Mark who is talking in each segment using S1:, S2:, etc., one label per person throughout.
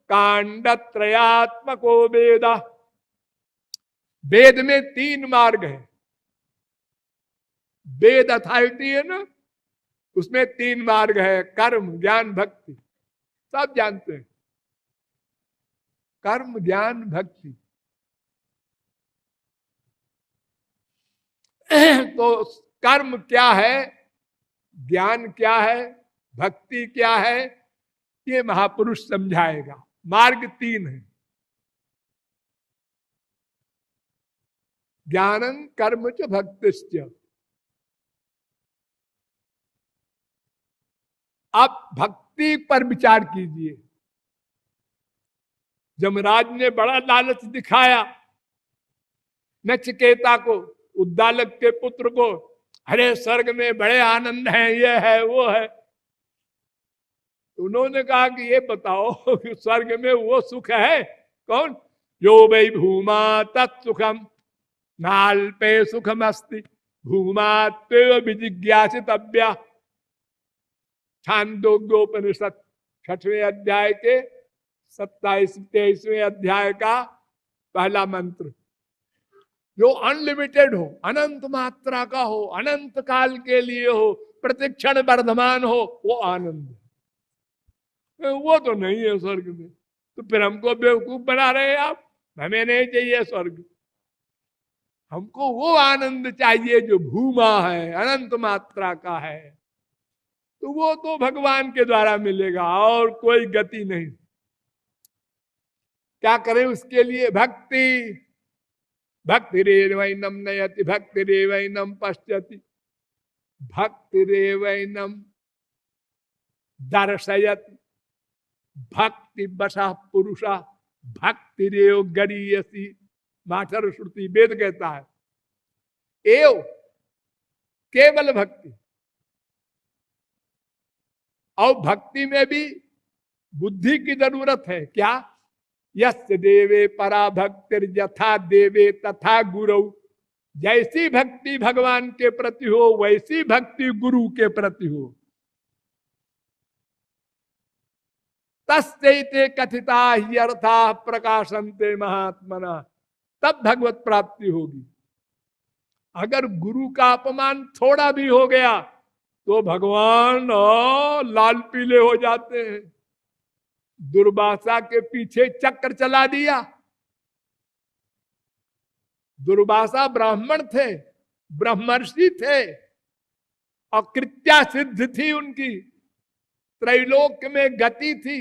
S1: कांड त्रयात्मको वेद। वेद में 3 मार्ग है। वेद अथॉरिटी है ना, उसमें 3 मार्ग है, कर्म ज्ञान भक्ति। सब जानते हैं, कर्म ज्ञान भक्ति। तो कर्म क्या है, ज्ञान क्या है, भक्ति क्या है, ये महापुरुष समझाएगा। मार्ग 3 है, ज्ञानं कर्म च भक्तिश्च। आप भक्ति पर विचार कीजिए। जमराज ने बड़ा लालच दिखाया नचिकेता को, उद्दालक के पुत्र को, अरे स्वर्ग में बड़े आनंद है, ये है वो है। उन्होंने कहा कि ये बताओ कि स्वर्ग में वो सुख है कौन? यो वै भूमा तत्सुखम नाल्पे सुखम अस्ति भूमा त्वेव विजिज्ञासितव्या। छांदोग्योपनिषद 6वें अध्याय के 27-23वें अध्याय का पहला मंत्र। जो अनलिमिटेड हो, अनंत मात्रा का हो, अनंत काल के लिए हो, प्रतिक्षण वर्धमान हो, वो आनंद है। वो तो नहीं है स्वर्ग में। तो फिर हमको बेवकूफ बना रहे हैं आप। हमें नहीं चाहिए स्वर्ग, हमको वो आनंद चाहिए जो भूमा है, अनंत मात्रा का है। तो वो तो भगवान के द्वारा मिलेगा और कोई गति नहीं। क्या करें उसके लिए? भक्ति। भक्तिरेवैनम नयति भक्तिरेवैनम पश्यति भक्तिरेवैनम दर्शयति भक्ति वशः पुरुषा भक्तिरेव गरीयसी। माठर श्रुति वेद कहता है एव केवल भक्ति। और भक्ति में भी बुद्धि की जरूरत है। क्या? यस्य देवे परा भक्तिर यथा देवे तथा गुरु। जैसी भक्ति भगवान के प्रति हो वैसी भक्ति गुरु के प्रति हो। तस्ते कथिता ही अर्था प्रकाशन्ते महात्मना। तब भगवत प्राप्ति होगी। अगर गुरु का अपमान थोड़ा भी हो गया तो भगवान लाल पीले हो जाते हैं। दुर्वासा के पीछे चक्र चला दिया। दुर्वासा ब्राह्मण थे, ब्रह्मर्षि थे और कृत्या सिद्ध थी उनकी, त्रैलोक में गति थी।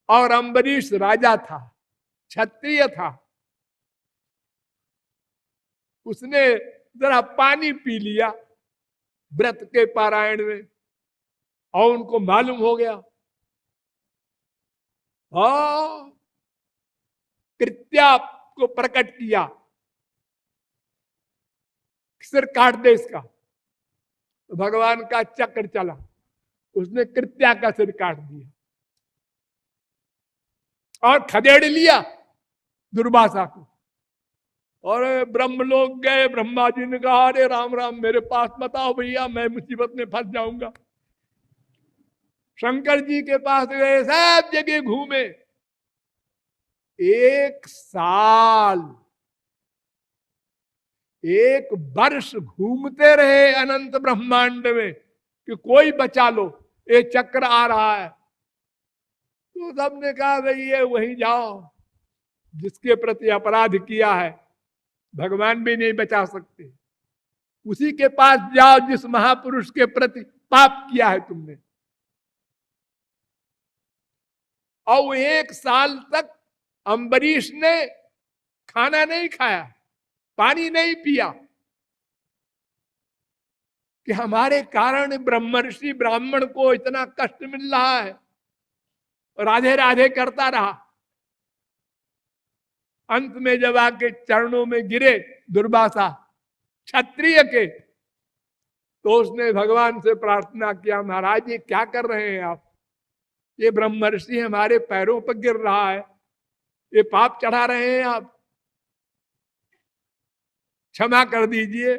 S1: और अम्बरीश राजा था, क्षत्रिय था। उसने जरा पानी पी लिया व्रत के पारायण में और उनको मालूम हो गया कृत्या को प्रकट किया, सिर काट दे इसका। तो भगवान का चक्र चला, उसने कृत्या का सिर काट दिया और खदेड़ लिया दुर्वासा को। और ब्रह्म लोग गए, ब्रह्मा जी ने कहा अरे राम राम मेरे पास मत आओ भैया, मैं मुसीबत में फंस जाऊंगा। शंकर जी के पास गए, सब जगह घूमे। 1 साल 1 वर्ष घूमते रहे अनंत ब्रह्मांड में कि कोई बचा लो, ये चक्र आ रहा है। तो सबने कहा भाई ये वहीं जाओ जिसके प्रति अपराध किया है, भगवान भी नहीं बचा सकते। उसी के पास जाओ जिस महापुरुष के प्रति पाप किया है तुमने। और 1 साल तक अम्बरीश ने खाना नहीं खाया, पानी नहीं पिया कि हमारे कारण ब्रह्मर्षि ब्राह्मण को इतना कष्ट मिल रहा है। राधे राधे करता रहा। अंत में जब आके चरणों में गिरे दुर्वासा क्षत्रिय के, तो उसने भगवान से प्रार्थना किया महाराज ये क्या कर रहे हैं आप? ये ब्रह्मर्षि हमारे पैरों पर गिर रहा है, ये पाप चढ़ा रहे हैं आप, क्षमा कर दीजिए।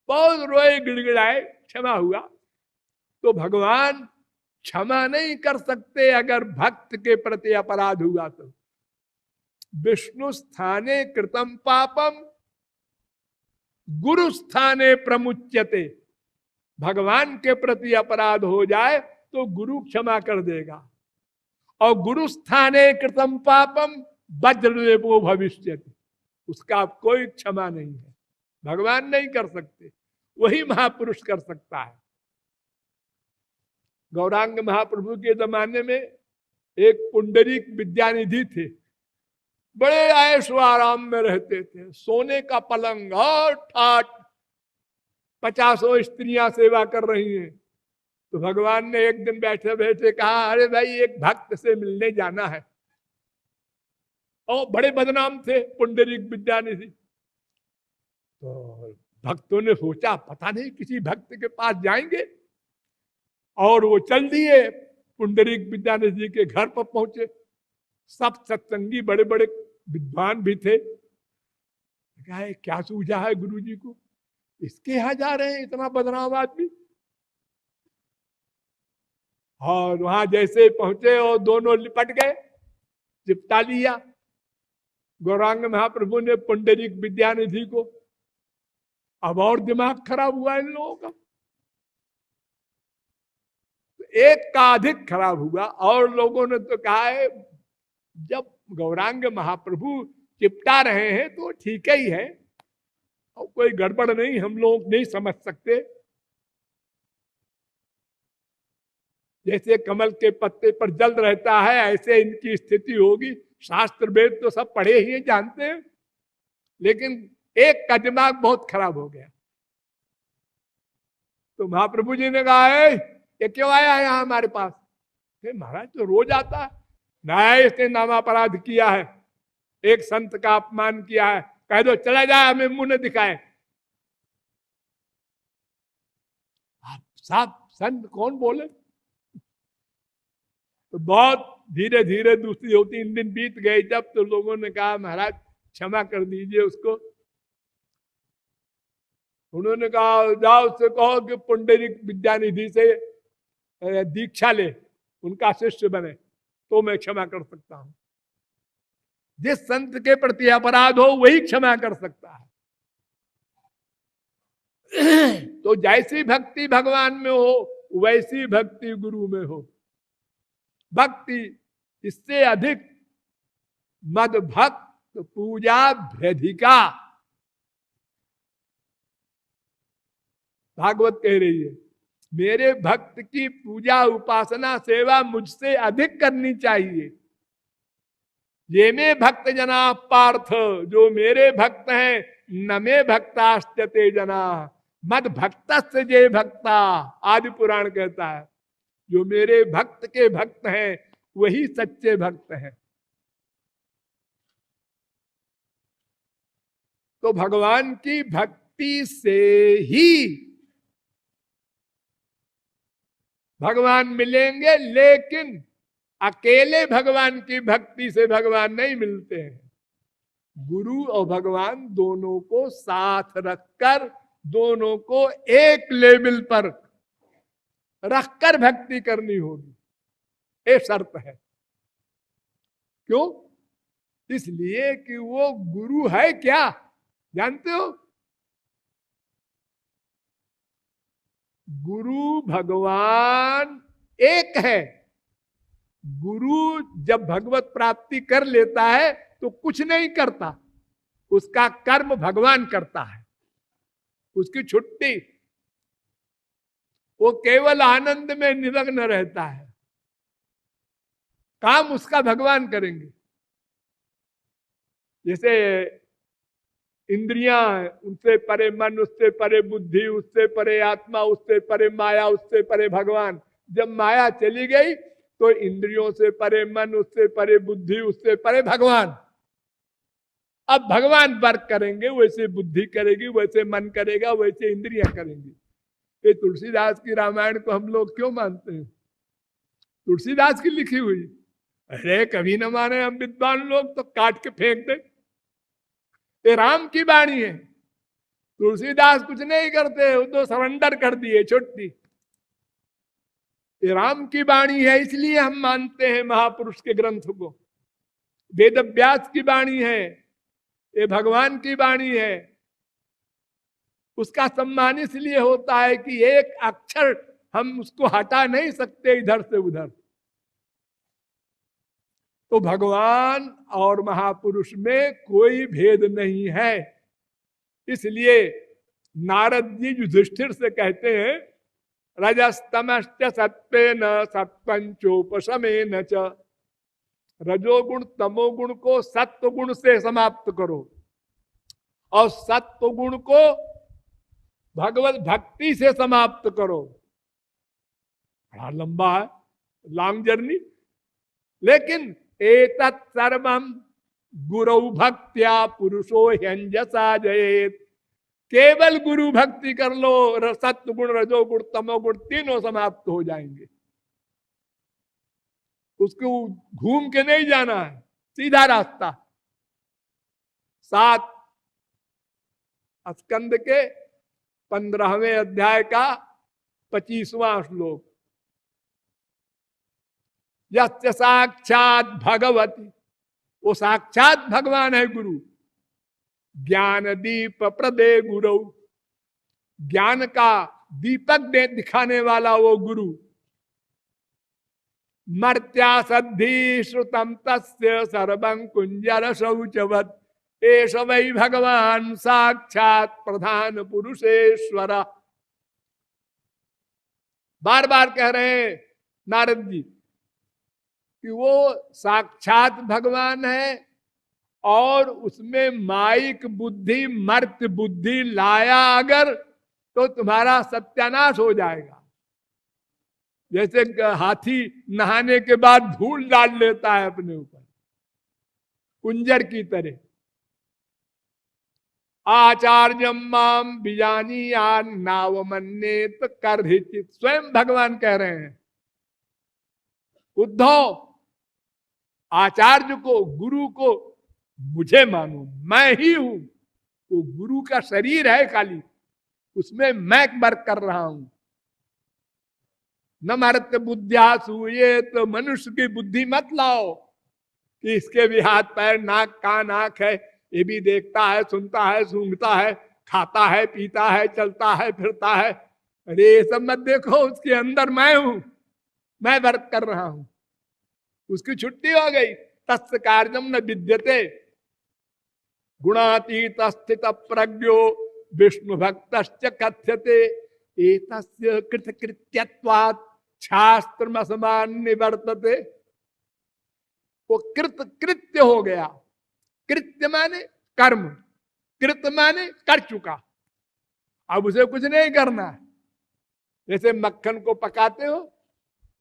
S1: बहुत रोए गिड़गिड़ाए, क्षमा हुआ। तो भगवान क्षमा नहीं कर सकते अगर भक्त के प्रति अपराध हुआ तो। विष्णु स्थाने कृतम पापम गुरु स्थाने प्रमुच्यते। भगवान के प्रति अपराध हो जाए तो गुरु क्षमा कर देगा, और गुरु स्थाने कृतम पापम वज्रदेवो भविष्यति, उसका कोई क्षमा नहीं है, भगवान नहीं कर सकते, वही महापुरुष कर सकता है। गौरांग महाप्रभु के जमाने में एक पुंडरीक विद्यानिधि थे, बड़े ऐश आराम में रहते थे, सोने का पलंग और ठाट, 50 स्त्रियां सेवा कर रही हैं। तो भगवान ने एक दिन बैठे बैठे कहा, अरे भाई एक भक्त से मिलने जाना है। और बड़े बदनाम थे पुंडरीक विद्यानिधि। तो भक्तों ने सोचा पता नहीं किसी भक्त के पास जाएंगे, और वो चल दिए, पुंडरीक विद्यानिधि के घर पर पहुंचे। सब सत्संगी बड़े बड़े विद्वान भी थे। कहा क्या सूझा है गुरु जी को, इसके यहां जा रहे हैं इतना बदनाम आदमी। और वहां जैसे पहुंचे और दोनों लिपट गए, चिपटा लिया गौरांग महाप्रभु ने पुंडरीक विद्यानिधि को। अब और दिमाग खराब हुआ इन लोगों का, एक का अधिक खराब हुआ। और लोगों ने तो कहा है जब गौरांग महाप्रभु चिपटा रहे हैं तो ठीक ही है, और कोई गड़बड़ नहीं, हम लोग नहीं समझ सकते। जैसे कमल के पत्ते पर जल रहता है ऐसे इनकी स्थिति होगी। शास्त्र वेद तो सब पढ़े ही जानते हैं, लेकिन एक का दिमाग बहुत खराब हो गया। तो महाप्रभु जी ने कहा ये क्यों आया है यहाँ हमारे पास? महाराज तो रोज आता है। नहीं, इसने नामापराध किया है, एक संत का अपमान किया है, कह दो चला जाए, हमें मुंह न दिखाए। आप साहब संत कौन बोले? तो बहुत धीरे धीरे दूसरी 2-3 दिन बीत गए। जब तो लोगों ने कहा महाराज क्षमा कर दीजिए उसको। उन्होंने कहा जाओ उससे कहो कि पुंडरीक विद्यानिधि से दीक्षा ले, उनका शिष्य बने, तो मैं क्षमा कर सकता हूं। जिस संत के प्रति अपराध हो वही क्षमा कर सकता है। तो जैसी भक्ति भगवान में हो वैसी भक्ति गुरु में हो। भक्ति इससे अधिक मद भक्त पूजा भ्यधिका। भागवत कह रही है मेरे भक्त की पूजा उपासना सेवा मुझसे अधिक करनी चाहिए। ये में भक्त जना पार्थ, जो मेरे भक्त हैं, न मे भक्तास्त्यते जना मद भक्त जे भक्ता। आदि पुराण कहता है जो मेरे भक्त के भक्त हैं वही सच्चे भक्त हैं। तो भगवान की भक्ति से ही भगवान मिलेंगे, लेकिन अकेले भगवान की भक्ति से भगवान नहीं मिलते हैं। गुरु और भगवान दोनों को साथ रखकर, दोनों को एक लेवल पर रखकर भक्ति करनी होगी, ये शर्त है। क्यों? इसलिए कि वो गुरु है क्या जानते हो? गुरु भगवान एक है। गुरु जब भगवत प्राप्ति कर लेता है तो कुछ नहीं करता, उसका कर्म भगवान करता है, उसकी छुट्टी। वो केवल आनंद में निमग्न रहता है, काम उसका भगवान करेंगे। जैसे इंद्रियां, उससे परे मन, उससे परे बुद्धि, उससे परे आत्मा, उससे परे माया, उससे परे भगवान। जब माया चली गई तो इंद्रियों से परे मन, उससे परे बुद्धि, उससे परे भगवान। अब भगवान वर्क करेंगे, वैसे बुद्धि करेगी, वैसे मन करेगा, वैसे इंद्रियां करेंगी। ये तुलसीदास की रामायण को हम लोग क्यों मानते हैं? तुलसीदास की लिखी हुई। अरे कभी न माने हम विद्वान लोग तो काट के फेंक दे। ये राम की वाणी है। तुलसीदास कुछ नहीं करते, वो तो सरेंडर कर दिए, छुट्टी। ये राम की वाणी है, इसलिए हम मानते हैं महापुरुष के ग्रंथ को। वेद व्यास की वाणी है, ये भगवान की वाणी है। उसका सम्मान इसलिए होता है कि एक अक्षर हम उसको हटा नहीं सकते इधर से उधर। तो भगवान और महापुरुष में कोई भेद नहीं है। इसलिए नारद जी युधिष्ठिर से कहते हैं, रजस्तमश्च सत्वेन सत्पंचोपशमेन च, रजोगुण तमोगुण को सत्व गुण से समाप्त करो और सत्व गुण को भगवत भक्ति से समाप्त करो। बड़ा लंबा है, लॉन्ग जर्नी, लेकिन एतत् सर्वम गुरु भक्त्या पुरुषो ह्यंजसा जयेत। केवल गुरु भक्ति कर लो, सत्व गुण रजोगुण तमोगुण तीनों समाप्त हो जाएंगे। उसको घूम के नहीं जाना है, सीधा रास्ता। 7 स्कंद के 15वें अध्याय का 25वां श्लोक, यस्य साक्षात भगवती, वो साक्षात भगवान है गुरु। ज्ञान दीप प्रदे गुरु, ज्ञान का दीपक दे दिखाने वाला वो गुरु। मर्त्या सद्धि श्रुतम तस्य सर्वं कुंजर शौचवत, एष वै भगवान साक्षात प्रधान पुरुषेश्वर। बार बार कह रहे हैं नारद जी कि वो साक्षात भगवान है और उसमें माइक बुद्धि मर्त बुद्धि लाया अगर तो तुम्हारा सत्यानाश हो जाएगा। जैसे हाथी नहाने के बाद धूल डाल लेता है अपने ऊपर, कुंजर की तरह। आचार्यम माम बिजानीयान नावमन्येत कर्हिचित, स्वयं भगवान कह रहे हैं उद्धव, आचार्य को गुरु को मुझे मानो, मैं ही हूं। वो गुरु का शरीर है खाली, उसमें मैं वर्क कर रहा हूं। न मरत बुद्धिया सूये, तो मनुष्य की बुद्धि मत लाओ कि इसके भी हाथ पैर नाक कान आंख है, ये भी देखता है सुनता है सूंघता है खाता है पीता है चलता है फिरता है। अरे ये सब मत देखो, उसके अंदर मैं हूं, मैं वर्क कर रहा हूं। उसकी छुट्टी हो गई। तस्य कार्यम न विद्यते गुणातीत स्थित प्रज्ञो विष्णु भक्त कथ्यते, एतस्य कृतकृत्यत्वात् शास्त्रमसमान निवर्तते। वो कृत्य हो गया। कृत्य माने कर्म, कृत माने कर चुका, अब उसे कुछ नहीं करना है। जैसे मक्खन को पकाते हो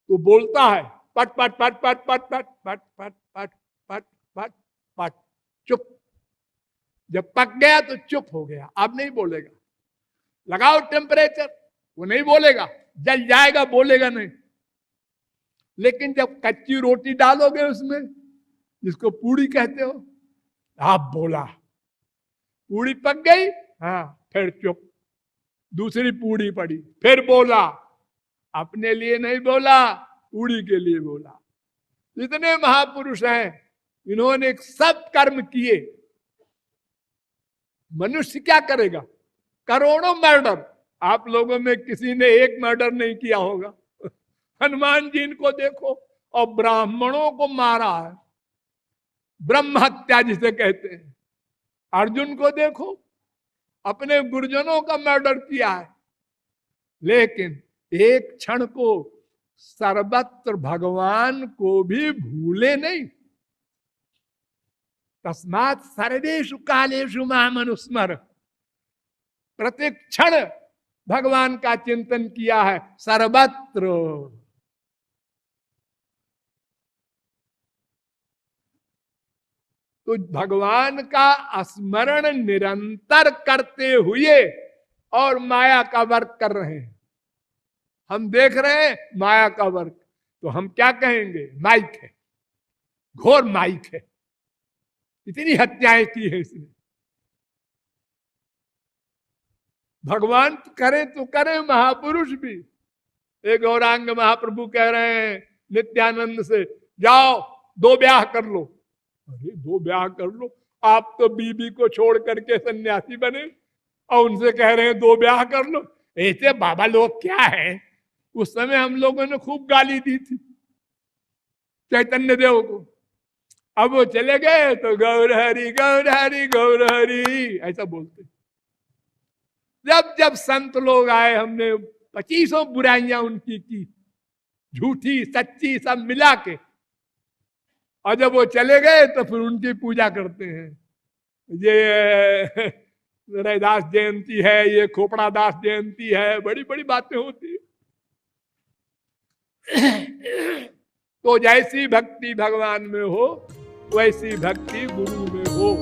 S1: तो बोलता है पट पट पट पट पट पट पट पट पट पट पट पट, चुप। जब पक गया तो चुप हो गया, अब नहीं बोलेगा। लगाओ टेम्परेचर, वो नहीं बोलेगा, जल जाएगा, बोलेगा नहीं। लेकिन जब कच्ची रोटी डालोगे उसमें, जिसको पूड़ी कहते हो, आप बोला, पूड़ी पक गई, हाँ फिर चुप। दूसरी पूड़ी पड़ी, फिर बोला, अपने लिए नहीं बोला, पूड़ी के लिए बोला। जितने महापुरुष हैं इन्होंने सब कर्म किए। मनुष्य क्या करेगा? करोड़ों मर्डर, आप लोगों में किसी ने एक मर्डर नहीं किया होगा। हनुमान जी को देखो, और ब्राह्मणों को मारा है, ब्रह्म हत्या जिसे कहते हैं। अर्जुन को देखो, अपने गुरुजनों का मर्डर किया है, लेकिन एक क्षण को सर्वत्र भगवान को भी भूले नहीं। तस्मात् सर्वेषु कालेषु माम अनुस्मर, प्रत्येक क्षण भगवान का चिंतन किया है, सर्वत्र। तो भगवान का स्मरण निरंतर करते हुए और माया का वर्क कर रहे हैं। हम देख रहे हैं माया का वर्क, तो हम क्या कहेंगे? माइक है, घोर माइक है। इतनी हत्याएं की है इसने। भगवान करे तो करे, महापुरुष भी, एक गौरांग महाप्रभु कह रहे हैं नित्यानंद से, जाओ 2 ब्याह कर लो। अरे 2 ब्याह कर लो, आप तो बीबी को छोड़ करके सन्यासी बने और उनसे कह रहे हैं 2 ब्याह कर लो। ऐसे बाबा लोग क्या है, उस समय हम लोगों ने खूब गाली दी थी चैतन्य देव को। अब वो चले गए तो गौर हरि गौर हरि गौर हरि ऐसा बोलते। जब जब संत लोग आए हमने 25 बुराइयां उनकी की, झूठी सच्ची सब मिला के, और जब वो चले गए तो फिर उनकी पूजा करते हैं। ये रैदास जयंती है, ये खोपड़ा दास जयंती है, बड़ी बड़ी बातें होती है। तो जैसी भक्ति भगवान में हो वैसी भक्ति गुरु में हो।